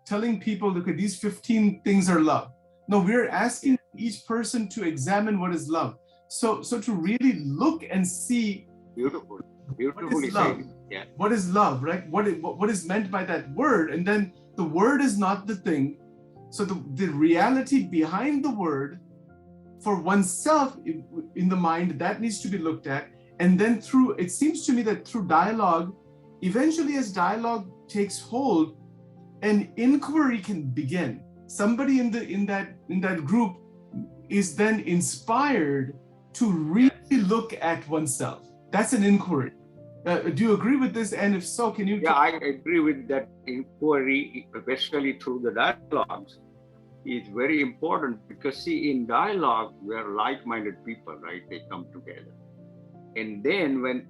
Speaker 1: telling people, okay, these 15 things are love. No, we're asking each person to examine what is love. So to really look and see
Speaker 2: Beautifully said. Yeah.
Speaker 1: What is love, right? What is meant by that word? And then the word is not the thing. So the reality behind the word for oneself in the mind, that needs to be looked at. And then it seems to me that through dialogue, eventually as dialogue takes hold, an inquiry can begin. Somebody in that group is then inspired to really look at oneself. That's an inquiry. Do you agree with this? And if so, can you?
Speaker 2: Yeah, I agree with that. Inquiry, especially through the dialogues, is very important, because see, in dialogue, we are like-minded people, right? They come together. And then when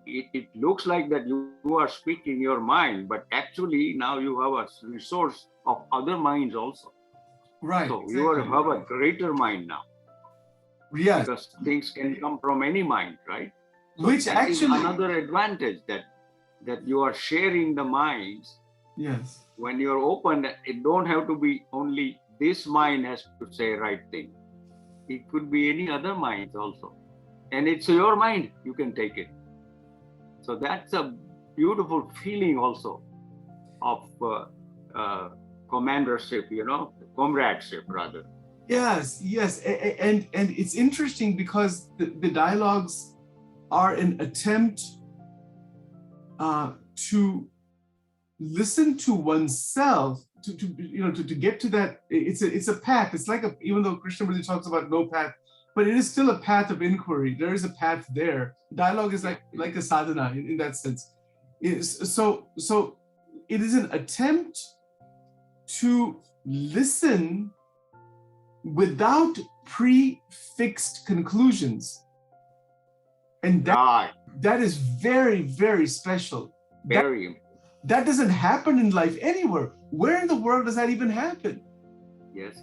Speaker 2: it looks like that you are speaking your mind, but actually now you have a resource of other minds also.
Speaker 1: Right.
Speaker 2: So
Speaker 1: exactly.
Speaker 2: you have a greater mind now.
Speaker 1: Yes.
Speaker 2: Because things can come from any mind, right? So
Speaker 1: which
Speaker 2: that
Speaker 1: actually
Speaker 2: is another advantage, that you are sharing the minds.
Speaker 1: Yes.
Speaker 2: When you're open, it don't have to be only this mind has to say right thing. It could be any other mind also. And it's your mind, you can take it. So that's a beautiful feeling also of commandership, comradeship rather.
Speaker 1: Yes, and it's interesting because the dialogues are an attempt to listen to oneself, to get to that. It's a path. It's like even though Krishnamurti talks about no path, but it is still a path of inquiry. There is a path there. Dialogue is like a sadhana in that sense. So it is an attempt to listen without prefixed conclusions. And that is very, very special. That doesn't happen in life anywhere. Where in the world does that even happen?
Speaker 2: Yes.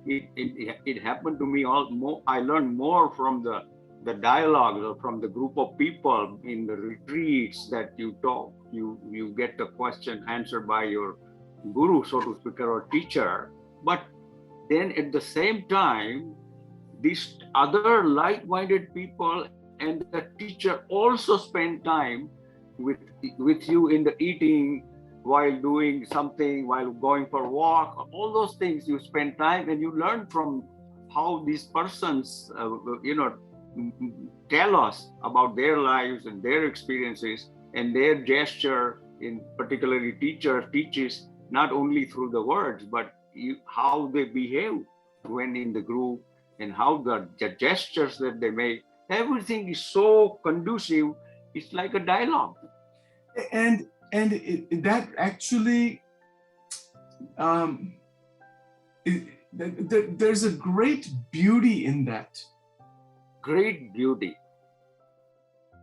Speaker 2: It happened to me I learned more from the dialogues or from the group of people in the retreats that you talk. You get the question answered by your guru, so to speak, or teacher. But then at the same time, these other like-minded people and the teacher also spend time with you in the eating, while doing something, while going for a walk, all those things. You spend time and you learn from how these persons, tell us about their lives and their experiences, and their gesture, in particularly teacher teaches not only through the words, but how they behave when in the group, and how the gestures that they make. Everything is so conducive. It's like a dialogue.
Speaker 1: And that actually, there's a great beauty in that.
Speaker 2: Great beauty.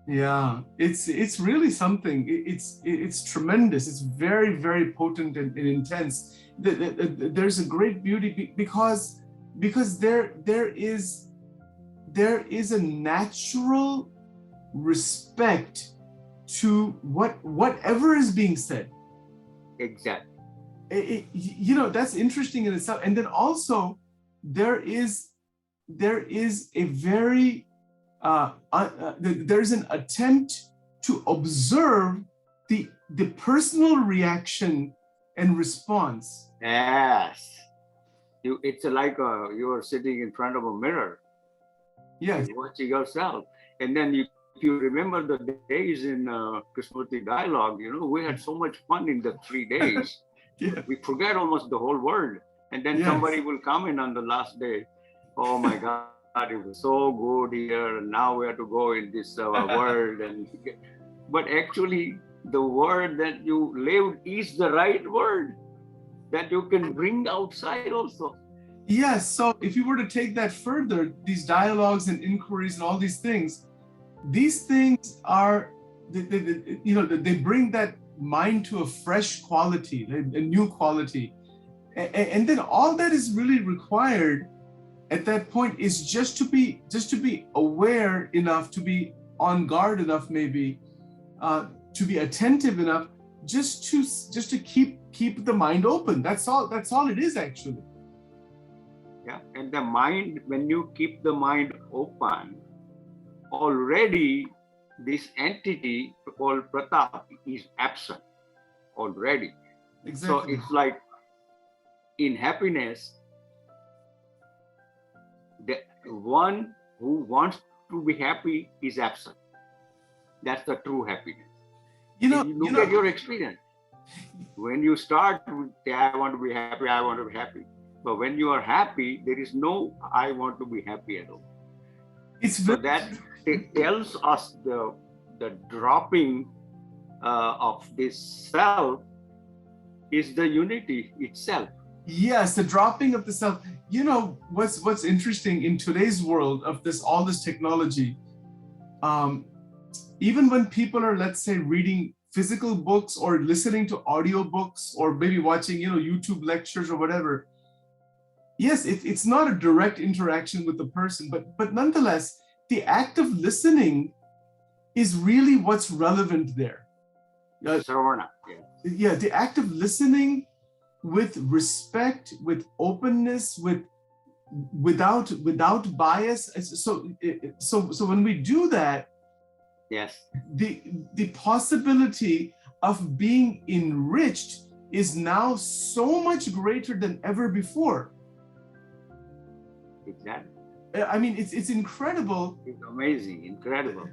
Speaker 1: Yeah, it's really something. It's tremendous. It's very, very potent and intense. There's a great beauty because there is a natural respect to whatever is being said.
Speaker 2: Exactly.
Speaker 1: That's interesting in itself. And then also there is a very there's an attempt to observe the personal reaction and response.
Speaker 2: Yes. It's like you're sitting in front of a mirror.
Speaker 1: Yes.
Speaker 2: Watching yourself. And then if you remember the days in Krishnamurti dialogue, we had so much fun in the 3 days.
Speaker 1: Yeah.
Speaker 2: We forget almost the whole world. And then somebody will come in on the last day. Oh my God, it was so good here. And now we have to go in this world. But actually, the word that you lived is the right word. that you can bring outside also.
Speaker 1: Yes. So if you were to take that further, these dialogues and inquiries and all these things are, they bring that mind to a fresh quality, a new quality. And then all that is really required at that point is just to be aware enough, to be on guard enough, maybe to be attentive enough, just to keep the mind open. That's all it is, actually.
Speaker 2: Yeah, and the mind, when you keep the mind open, already this entity called Pratap is absent already.
Speaker 1: Exactly.
Speaker 2: So it's like in happiness, the one who wants to be happy is absent. That's the true happiness. Look at your experience. When you start with, I want to be happy, I want to be happy. But when you are happy, there is no I want to be happy at all. So that it tells us the dropping of this self is the unity itself.
Speaker 1: Yes, the dropping of the self. What's interesting in today's world of all this technology, even when people are, let's say, reading physical books or listening to audio books or maybe watching, YouTube lectures or whatever, yes, it's not a direct interaction with the person, but nonetheless, the act of listening is really what's relevant there.
Speaker 2: Sarvana,
Speaker 1: yeah, the act of listening with respect, with openness, without bias. So when we do that,
Speaker 2: yes,
Speaker 1: the possibility of being enriched is now so much greater than ever before.
Speaker 2: Exactly.
Speaker 1: I mean, it's incredible.
Speaker 2: It's amazing, incredible.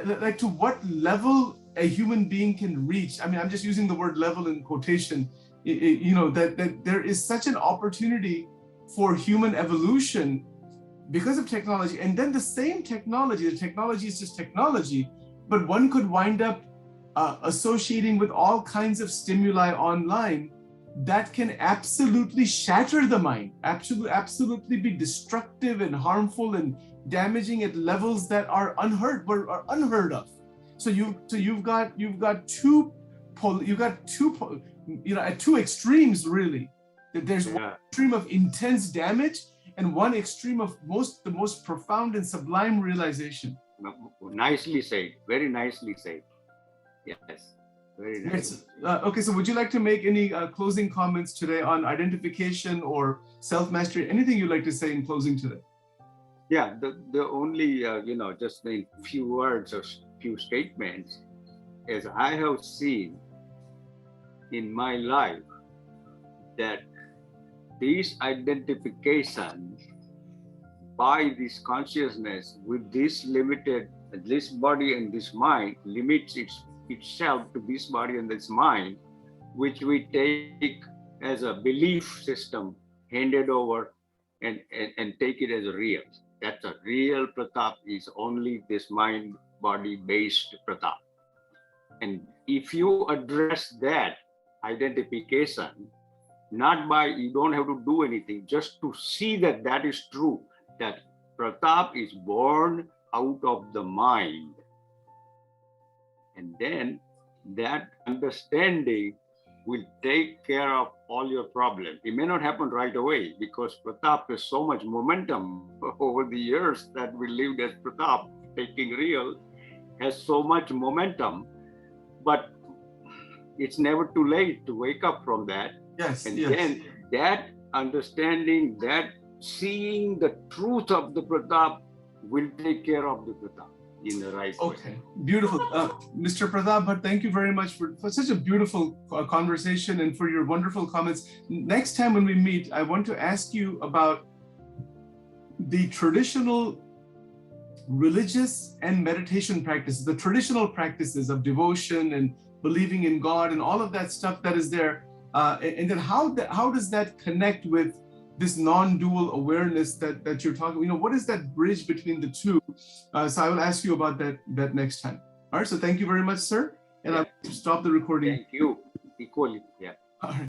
Speaker 1: Like to what level a human being can reach. I mean, I'm just using the word level in quotation. That there is such an opportunity for human evolution because of technology. And then the same technology, the technology is just technology, but one could wind up associating with all kinds of stimuli online that can absolutely shatter the mind, absolutely be destructive and harmful and damaging at levels that are unheard of. So you've got two at two extremes, really. There's one extreme of intense damage and one extreme of the most profound and sublime realization.
Speaker 2: Nicely said, very nicely said. Yes. Very nice.
Speaker 1: Okay, so would you like to make any closing comments today on identification or self-mastery? Anything you'd like to say in closing today?
Speaker 2: Yeah, the only, just in few words or few statements, as I have seen in my life, that this identification by this consciousness with this body and this mind limits itself to this body and this mind, which we take as a belief system handed over and take it as a real. That's a real Pratap is only this mind body based Pratap. And if you address that identification, not by, you don't have to do anything, just to see that that is true, that Pratap is born out of the mind. And then that understanding will take care of all your problems. It may not happen right away because Pratap has so much momentum over the years that we lived as Pratap, taking real, has so much momentum, but it's never too late to wake up from that.
Speaker 1: Yes.
Speaker 2: And then that understanding, that seeing the truth of the Pratap will take care of the Pratap in the right way.
Speaker 1: Okay, beautiful. Mr. Pratap Bhatt, thank you very much for such a beautiful conversation and for your wonderful comments. Next time when we meet, I want to ask you about the traditional religious and meditation practices, the traditional practices of devotion and believing in God and all of that stuff that is there. And then how does that connect with this non-dual awareness that you're talking? What is that bridge between the two? So I will ask you about that next time. All right. So thank you very much, sir. And I'll stop the recording.
Speaker 2: Thank you. Equally. Yeah.
Speaker 1: All right.